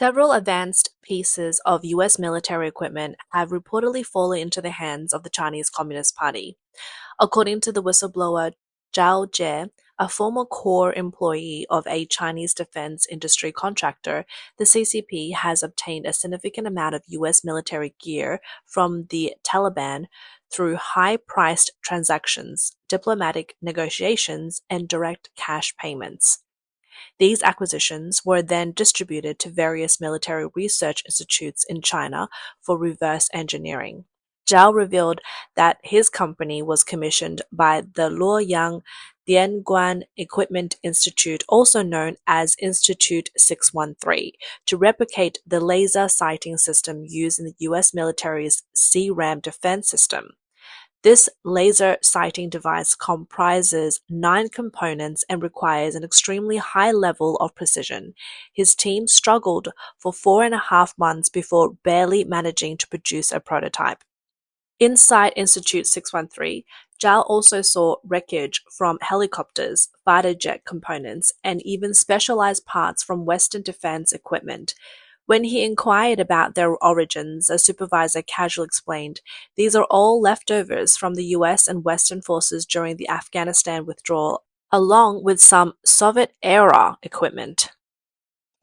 Several advanced pieces of US military equipment have reportedly fallen into the hands of the Chinese Communist Party. According to the whistleblower Zhao Jie, a former core employee of a Chinese defense industry contractor, the CCP has obtained a significant amount of US military gear from the Taliban through high-priced transactions, diplomatic negotiations, and direct cash payments. These acquisitions were then distributed to various military research institutes in China for reverse engineering. Zhao revealed that his company was commissioned by the Luoyang Dianguan Equipment Institute, also known as Institute 613, to replicate the laser sighting system used in the US military's CRAM defense system. This laser sighting device comprises 9 components and requires an extremely high level of precision. His team struggled for 4.5 months before barely managing to produce a prototype. Inside Institute 613, Zhao also saw wreckage from helicopters, fighter jet components, and even specialized parts from Western defense equipment. When he inquired about their origins, a supervisor casually explained, "These are all leftovers from the US and Western forces during the Afghanistan withdrawal, along with some Soviet-era equipment."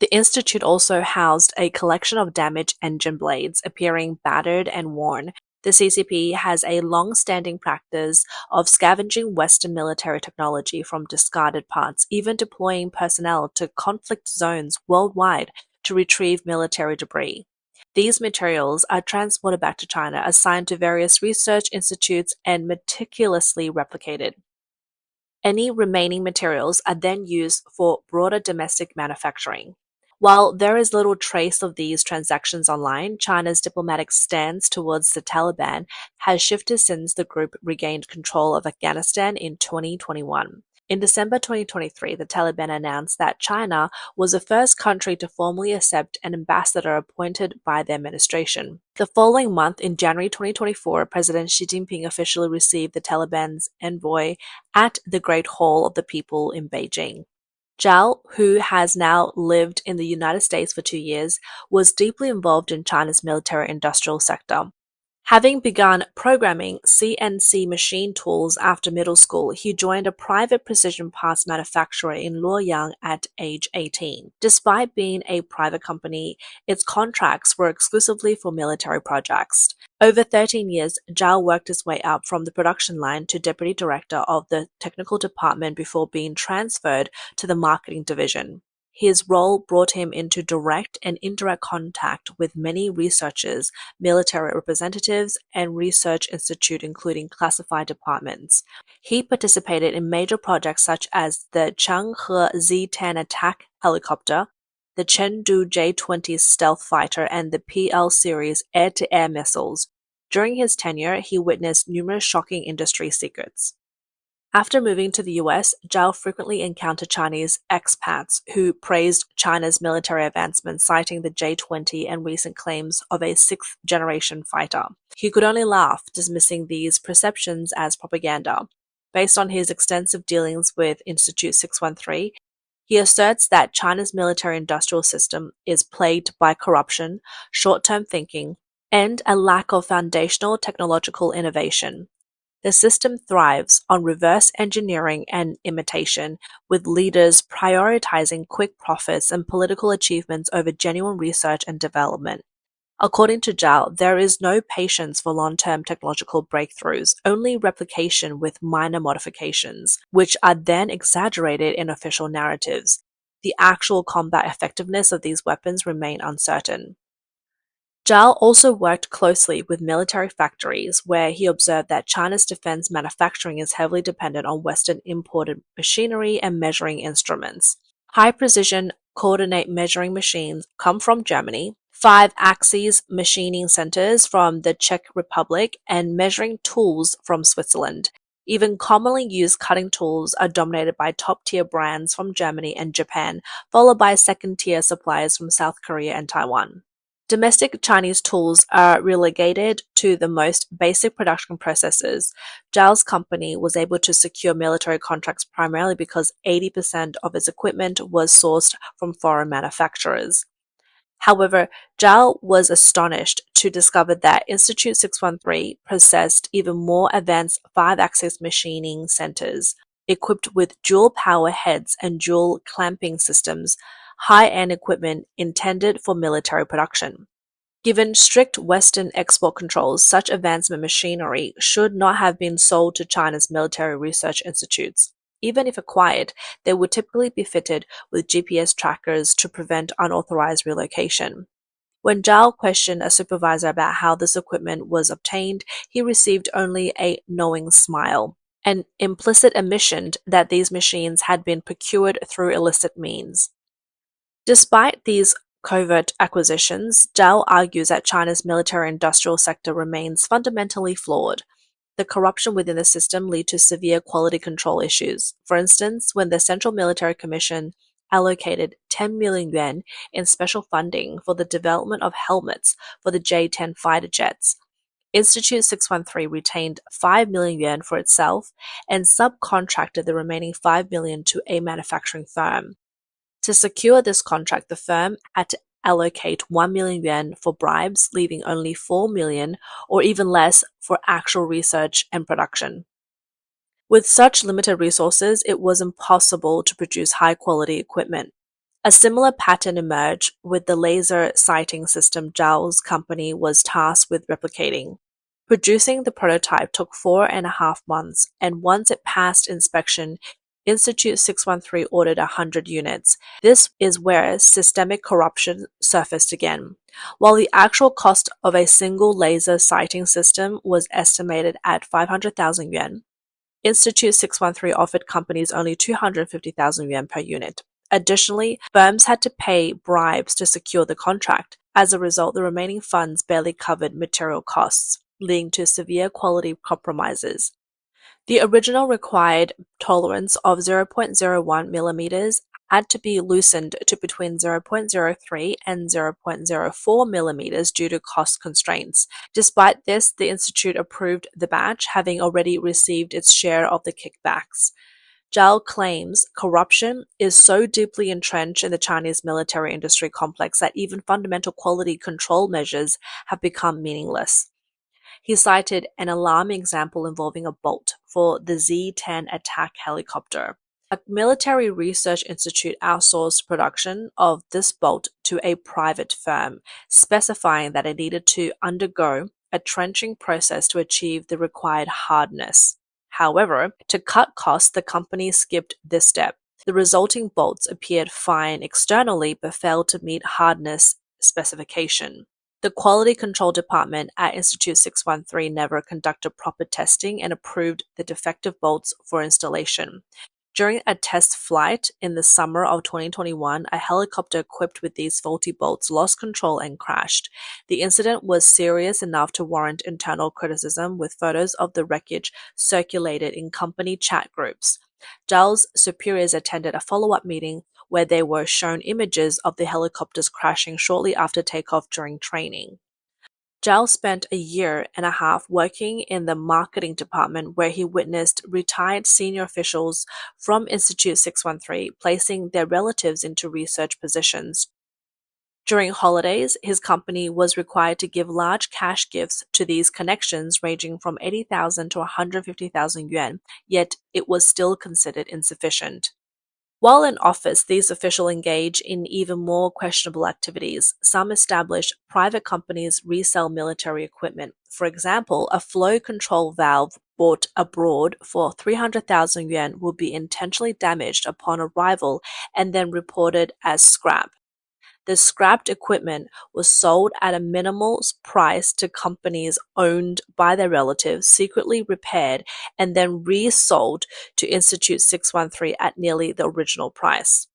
The institute also housed a collection of damaged engine blades, appearing battered and worn. The CCP has a long-standing practice of scavenging Western military technology from discarded parts, even deploying personnel to conflict zones worldwide to retrieve military debris. These materials are transported back to China, assigned to various research institutes, and meticulously replicated. Any remaining materials are then used for broader domestic manufacturing. While there is little trace of these transactions online, China's diplomatic stance towards the Taliban has shifted since the group regained control of Afghanistan in 2021. In December 2023, the Taliban announced that China was the first country to formally accept an ambassador appointed by the administration. The following month, in January 2024, President Xi Jinping officially received the Taliban's envoy at the Great Hall of the People in Beijing. Zhao, who has now lived in the United States for 2 years, was deeply involved in China's military-industrial sector. Having begun programming CNC machine tools after middle school, he joined a private precision parts manufacturer in Luoyang at age 18. Despite being a private company, its contracts were exclusively for military projects. Over 13 years, Zhao worked his way up from the production line to deputy director of the technical department before being transferred to the marketing division. His role brought him into direct and indirect contact with many researchers, military representatives, and research institutes, including classified departments. He participated in major projects such as the Changhe Z-10 attack helicopter, the Chengdu J-20 stealth fighter, and the PL-series air-to-air missiles. During his tenure, he witnessed numerous shocking industry secrets. After moving to the US, Zhao frequently encountered Chinese expats who praised China's military advancements, citing the J-20 and recent claims of a 6th-generation fighter. He could only laugh, dismissing these perceptions as propaganda. Based on his extensive dealings with Institute 613, he asserts that China's military-industrial system is plagued by corruption, short-term thinking, and a lack of foundational technological innovation. The system thrives on reverse engineering and imitation, with leaders prioritizing quick profits and political achievements over genuine research and development. According to Zhao, there is no patience for long-term technological breakthroughs, only replication with minor modifications, which are then exaggerated in official narratives. The actual combat effectiveness of these weapons remain uncertain. Zhao also worked closely with military factories, where he observed that China's defense manufacturing is heavily dependent on Western imported machinery and measuring instruments. High-precision coordinate measuring machines come from Germany, 5-axis machining centers from the Czech Republic, and measuring tools from Switzerland. Even commonly used cutting tools are dominated by top-tier brands from Germany and Japan, followed by second-tier suppliers from South Korea and Taiwan. Domestic Chinese tools are relegated to the most basic production processes. Zhao's company was able to secure military contracts primarily because 80% of its equipment was sourced from foreign manufacturers. However, Zhao was astonished to discover that Institute 613 possessed even more advanced 5-axis machining centers, equipped with dual power heads and dual clamping systems, high-end equipment intended for military production. Given strict Western export controls, such advanced machinery should not have been sold to China's military research institutes. Even if acquired, they would typically be fitted with GPS trackers to prevent unauthorized relocation. When Zhao questioned a supervisor about how this equipment was obtained, he received only a knowing smile, an implicit admission that these machines had been procured through illicit means. Despite these covert acquisitions, Zhao argues that China's military-industrial sector remains fundamentally flawed. The corruption within the system led to severe quality control issues. For instance, when the Central Military Commission allocated 10 million yuan in special funding for the development of helmets for the J-10 fighter jets, Institute 613 retained 5 million yuan for itself and subcontracted the remaining 5 million to a manufacturing firm. To secure this contract, the firm had to allocate 1 million yuan for bribes, leaving only 4 million or even less for actual research and production. With such limited resources, it was impossible to produce high-quality equipment. A similar pattern emerged with the laser sighting system Zhao's company was tasked with replicating. Producing the prototype took 4.5 months, and once it passed inspection, Institute 613 ordered 100 units. This is where systemic corruption surfaced again. While the actual cost of a single laser sighting system was estimated at 500,000 yuan, Institute 613 offered companies only 250,000 yuan per unit. Additionally, firms had to pay bribes to secure the contract. As a result, the remaining funds barely covered material costs, leading to severe quality compromises. The original required tolerance of 0.01 millimeters had to be loosened to between 0.03 and 0.04 millimeters due to cost constraints. Despite this, the Institute approved the batch, having already received its share of the kickbacks. Zhao claims corruption is so deeply entrenched in the Chinese military industry complex that even fundamental quality control measures have become meaningless. He cited an alarming example involving a bolt for the Z-10 attack helicopter. A military research institute outsourced production of this bolt to a private firm, specifying that it needed to undergo a trenching process to achieve the required hardness. However, to cut costs, the company skipped this step. The resulting bolts appeared fine externally but failed to meet hardness specification. The Quality Control Department at Institute 613 never conducted proper testing and approved the defective bolts for installation. During a test flight in the summer of 2021, a helicopter equipped with these faulty bolts lost control and crashed. The incident was serious enough to warrant internal criticism, with photos of the wreckage circulated in company chat groups. Zhao's superiors attended a follow-up meeting where they were shown images of the helicopters crashing shortly after takeoff during training. Zhao spent a year and a half working in the marketing department, where he witnessed retired senior officials from Institute 613 placing their relatives into research positions. During holidays, his company was required to give large cash gifts to these connections, ranging from 80,000 to 150,000 yuan, yet it was still considered insufficient. While in office, these officials engage in even more questionable activities. Some established private companies resell military equipment. For example, a flow control valve bought abroad for 300,000 yuan will be intentionally damaged upon arrival and then reported as scrap. The scrapped equipment was sold at a minimal price to companies owned by their relatives, secretly repaired, and then resold to Institute 613 at nearly the original price.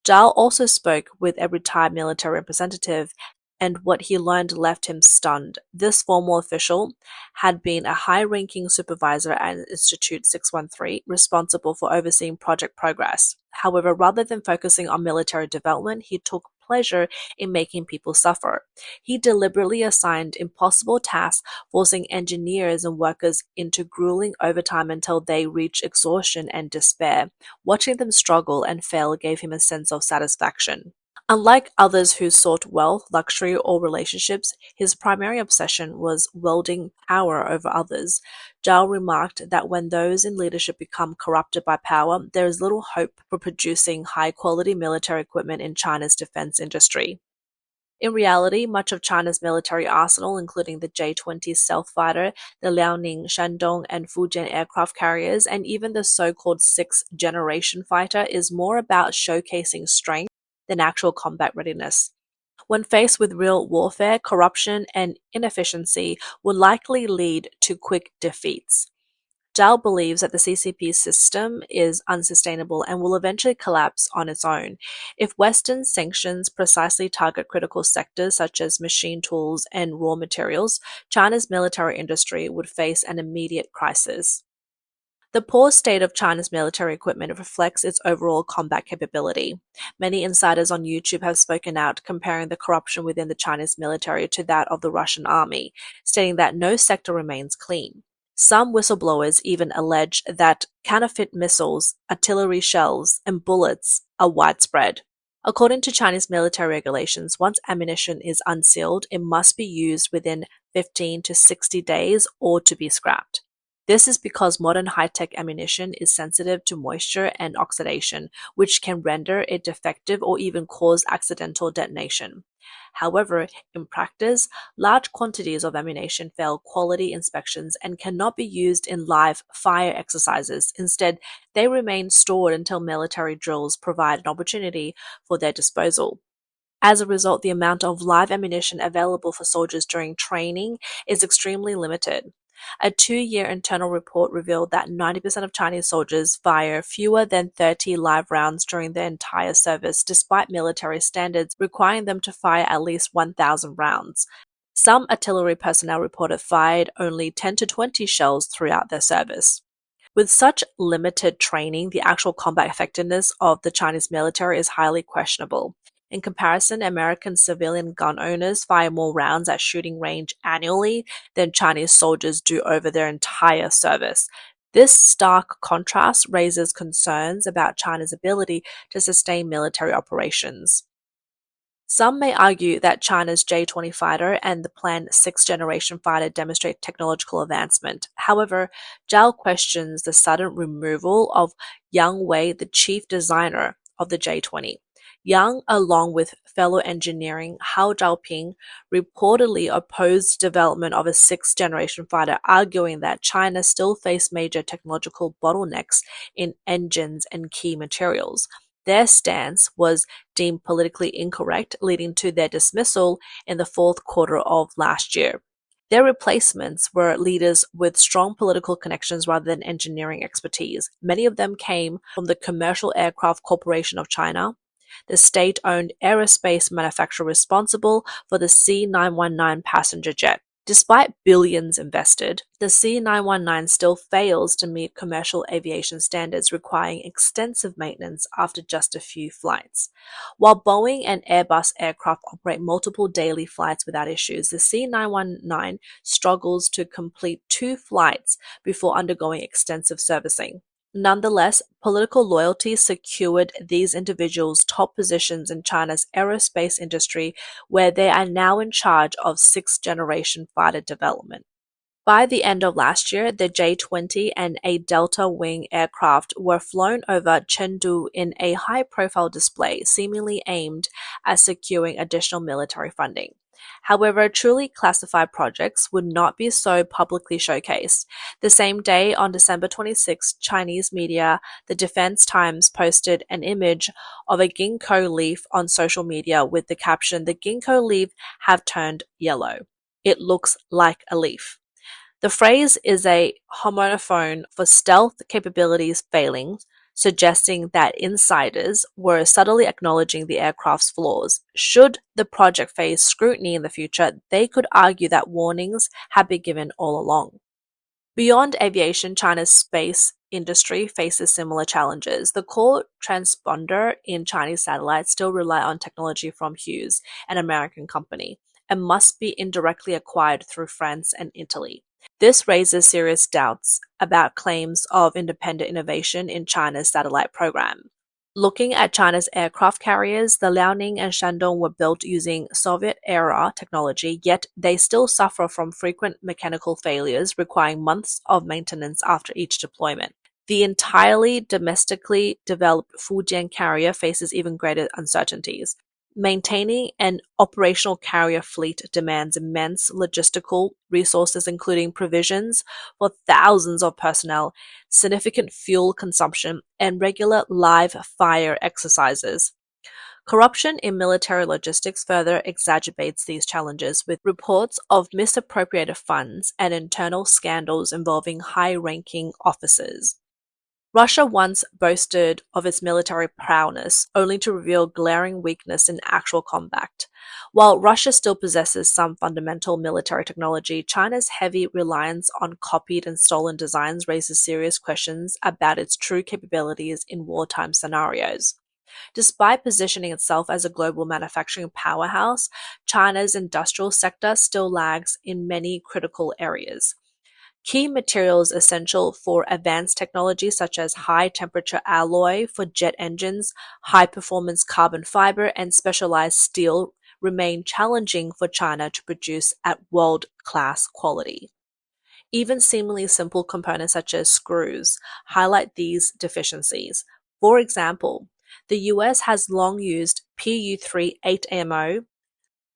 Zhao also spoke with a retired military representative, and what he learned left him stunned. This former official had been a high-ranking supervisor at Institute 613, responsible for overseeing project progress. However, rather than focusing on military development, he took pleasure in making people suffer. He deliberately assigned impossible tasks, forcing engineers and workers into grueling overtime until they reached exhaustion and despair. Watching them struggle and fail gave him a sense of satisfaction. Unlike others who sought wealth, luxury, or relationships, his primary obsession was wielding power over others. Zhao remarked that when those in leadership become corrupted by power, there is little hope for producing high-quality military equipment in China's defense industry. In reality, much of China's military arsenal, including the J-20 stealth fighter, the Liaoning, Shandong, and Fujian aircraft carriers, and even the so-called sixth-generation fighter, is more about showcasing strength than actual combat readiness. When faced with real warfare, corruption and inefficiency will likely lead to quick defeats. Zhao believes that the CCP system is unsustainable and will eventually collapse on its own. If Western sanctions precisely target critical sectors such as machine tools and raw materials, China's military industry would face an immediate crisis. The poor state of China's military equipment reflects its overall combat capability. Many insiders on YouTube have spoken out, comparing the corruption within the Chinese military to that of the Russian army, stating that no sector remains clean. Some whistleblowers even allege that counterfeit missiles, artillery shells, and bullets are widespread. According to Chinese military regulations, once ammunition is unsealed, it must be used within 15 to 60 days or to be scrapped. This is because modern high-tech ammunition is sensitive to moisture and oxidation, which can render it defective or even cause accidental detonation. However, in practice, large quantities of ammunition fail quality inspections and cannot be used in live fire exercises. Instead, they remain stored until military drills provide an opportunity for their disposal. As a result, the amount of live ammunition available for soldiers during training is extremely limited. A 2-year internal report revealed that 90% of Chinese soldiers fire fewer than 30 live rounds during their entire service, despite military standards requiring them to fire at least 1,000 rounds. Some artillery personnel reported fired only 10 to 20 shells throughout their service. With such limited training, the actual combat effectiveness of the Chinese military is highly questionable. In comparison, American civilian gun owners fire more rounds at shooting range annually than Chinese soldiers do over their entire service. This stark contrast raises concerns about China's ability to sustain military operations. Some may argue that China's J-20 fighter and the planned sixth-generation fighter demonstrate technological advancement. However, Zhao questions the sudden removal of Yang Wei, the chief designer of the J-20. Yang, along with fellow engineering Hao Zhaoping, reportedly opposed development of a sixth-generation fighter, arguing that China still faced major technological bottlenecks in engines and key materials. Their stance was deemed politically incorrect, leading to their dismissal in the fourth quarter of last year. Their replacements were leaders with strong political connections rather than engineering expertise. Many of them came from the Commercial Aircraft Corporation of China, the state-owned aerospace manufacturer responsible for the C919 passenger jet. Despite billions invested, the C919 still fails to meet commercial aviation standards, requiring extensive maintenance after just a few flights. While Boeing and Airbus aircraft operate multiple daily flights without issues, the C919 struggles to complete 2 flights before undergoing extensive servicing. Nonetheless, political loyalty secured these individuals top positions in China's aerospace industry, where they are now in charge of sixth-generation fighter development. By the end of last year, the J-20 and a Delta Wing aircraft were flown over Chengdu in a high-profile display, seemingly aimed at securing additional military funding. However, truly classified projects would not be so publicly showcased. The same day, on December 26, Chinese media, the Defense Times, posted an image of a ginkgo leaf on social media with the caption, "The ginkgo leaf have turned yellow. It looks like a leaf." The phrase is a homophone for stealth capabilities failing, suggesting that insiders were subtly acknowledging the aircraft's flaws. Should the project face scrutiny in the future, they could argue that warnings had been given all along. Beyond aviation, China's space industry faces similar challenges. The core transponder in Chinese satellites still rely on technology from Hughes, an American company, and must be indirectly acquired through France and Italy. This raises serious doubts about claims of independent innovation in China's satellite program. Looking at China's aircraft carriers, the Liaoning and Shandong were built using Soviet-era technology, yet they still suffer from frequent mechanical failures requiring months of maintenance after each deployment. The entirely domestically developed Fujian carrier faces even greater uncertainties. Maintaining an operational carrier fleet demands immense logistical resources, including provisions for thousands of personnel, significant fuel consumption, and regular live fire exercises. Corruption in military logistics further exacerbates these challenges, with reports of misappropriated funds and internal scandals involving high-ranking officers. Russia once boasted of its military prowess, only to reveal glaring weakness in actual combat. While Russia still possesses some fundamental military technology, China's heavy reliance on copied and stolen designs raises serious questions about its true capabilities in wartime scenarios. Despite positioning itself as a global manufacturing powerhouse, China's industrial sector still lags in many critical areas. Key materials essential for advanced technology such as high-temperature alloy for jet engines, high-performance carbon fiber, and specialized steel remain challenging for China to produce at world-class quality. Even seemingly simple components such as screws highlight these deficiencies. For example, the US has long used Pu-3 8MO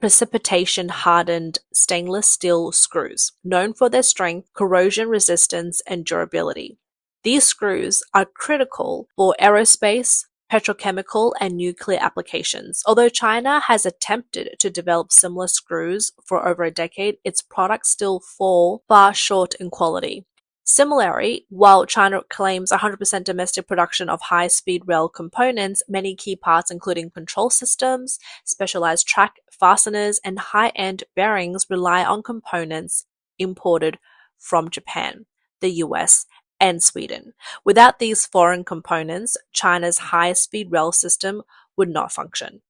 precipitation-hardened stainless steel screws, known for their strength, corrosion resistance, and durability. These screws are critical for aerospace, petrochemical, and nuclear applications. Although China has attempted to develop similar screws for over a decade, its products still fall far short in quality. Similarly, while China claims 100% domestic production of high-speed rail components, many key parts including control systems, specialized track fasteners, and high-end bearings rely on components imported from Japan, the US, and Sweden. Without these foreign components, China's high-speed rail system would not function.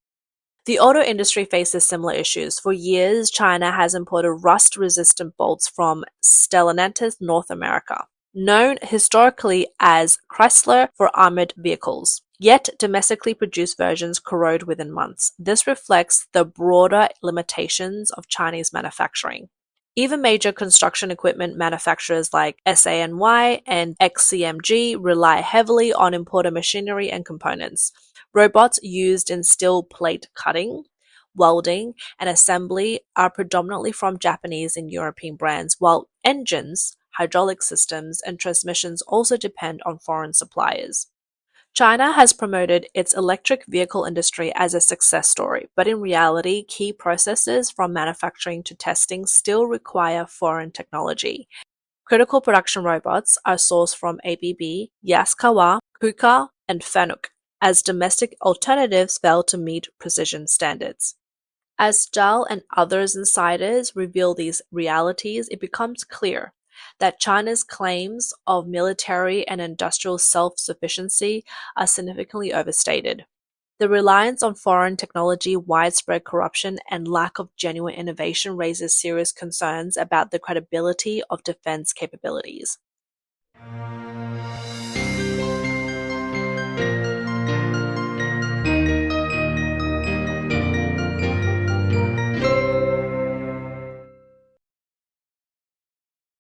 The auto industry faces similar issues. For years, China has imported rust-resistant bolts from Stellantis North America, known historically as Chrysler for armored vehicles. Yet domestically produced versions corrode within months. This reflects the broader limitations of Chinese manufacturing. Even major construction equipment manufacturers like SANY and XCMG rely heavily on imported machinery and components. Robots used in steel plate cutting, welding, and assembly are predominantly from Japanese and European brands, while engines, hydraulic systems, and transmissions also depend on foreign suppliers. China has promoted its electric vehicle industry as a success story, but in reality, key processes from manufacturing to testing still require foreign technology. Critical production robots are sourced from ABB, Yaskawa, KUKA, and Fanuc, as domestic alternatives fail to meet precision standards. As Zhao and others insiders reveal these realities, it becomes clear that China's claims of military and industrial self-sufficiency are significantly overstated. The reliance on foreign technology, widespread corruption, and lack of genuine innovation raises serious concerns about the credibility of defense capabilities.